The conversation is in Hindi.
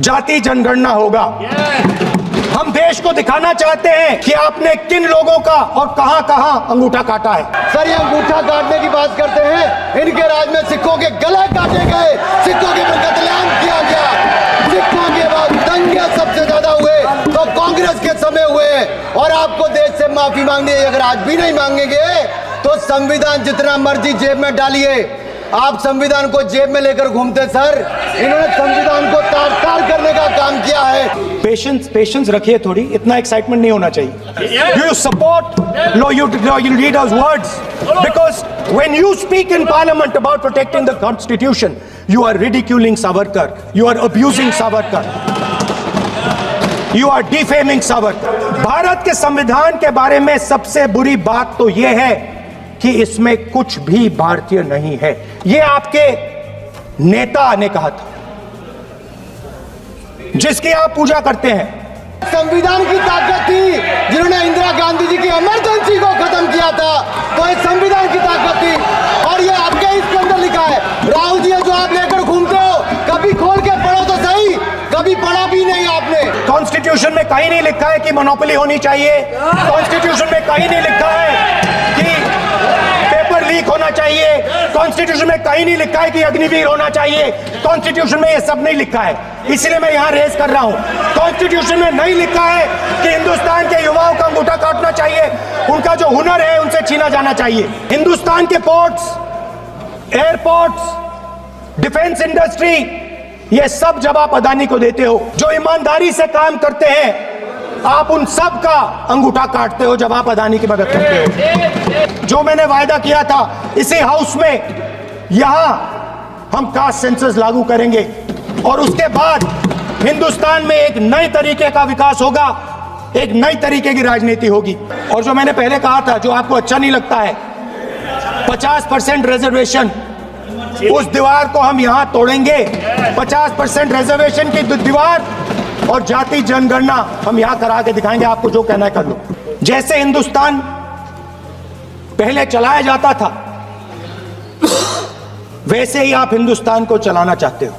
जाति जनगणना होगा। हम देश को दिखाना चाहते हैं कि आपने किन लोगों का और कहां-कहां अंगूठा काटा है। सर, ये अंगूठा काटने की बात करते हैं, इनके राज में सिखों के गले काटे गए, सिखों के पर कत्लेआम किया गया, सिखों के बाद दंगे सबसे ज्यादा हुए तो कांग्रेस के समय हुए। और आपको देश से माफी मांगनी है, अगर आज भी नहीं मांगेंगे तो संविधान जितना मर्जी जेब में डालिए। आप संविधान को जेब में लेकर घूमते सर, इन्होंने संविधान को तार-तार करने का काम किया है। पेशेंस रखिए थोड़ी, इतना एक्साइटमेंट नहीं होना चाहिए। Do you support your leader's words? Because when you speak in parliament about protecting the constitution, you are ridiculing Savarkar, you are abusing Savarkar, you are defaming Savarkar. Bharat के संविधान के बारे में सबसे बुरी बात तो यह है कि इसमें कुछ भी भारतीय नहीं है। यह आपके नेता ने कहा था, जिसकी आप पूजा करते हैं। संविधान की ताकत थी, जिन्होंने इंदिरा गांधी जी की इमरजेंसी को खत्म किया था, तो ये संविधान की ताकत थी। और ये आपके इसके अंदर लिखा है। राहुल जी, जो आप लेकर घूमते हो, कभी खोल के पढ़ो तो सही, कभी पढ़ा भी नहीं आपने। कॉन्स्टिट्यूशन में कहीं नहीं लिखा है कि मोनोपोली होनी चाहिए। कॉन्स्टिट्यूशन में कहीं नहीं लिखा है कि पेपर लीक होना चाहिए। कॉन्स्टिट्यूशन में कहीं नहीं लिखा है कि अग्निवीर होना चाहिए। कॉन्स्टिट्यूशन में ये सब नहीं लिखा है, इसलिए मैं यहां रेज कर रहा हूं। कॉन्स्टिट्यूशन में नहीं लिखा है कि हिंदुस्तान के युवाओं का अंगूठा काटना चाहिए, उनका जो हुनर है उनसे छीना जाना चाहिए। हिंदुस्तान के पोर्ट्स, एयरपोर्ट्स, डिफेंस इंडस्ट्री, ये सब जब आप अदानी को देते हो, जो ईमानदारी से काम करते हैं, आप उन सब का अंगूठा काटते हो जब आप अदानी की मदद करते हो। जो मैंने वायदा किया था इसी हाउस में, यहां हम कास्ट सेंसस लागू करेंगे और उसके बाद हिंदुस्तान में एक नए तरीके का विकास होगा, एक नई तरीके की राजनीति होगी। और जो मैंने पहले कहा था, जो आपको अच्छा नहीं लगता है, 50% रिजर्वेशन, उस दीवार को हम यहां तोड़ेंगे। 50% रिजर्वेशन की दीवार और जाति जनगणना हम यहां करा के दिखाएंगे। आपको जो कहना है कर लो। जैसे हिंदुस्तान पहले चलाया जाता था, वैसे ही आप हिंदुस्तान को चलाना चाहते हो।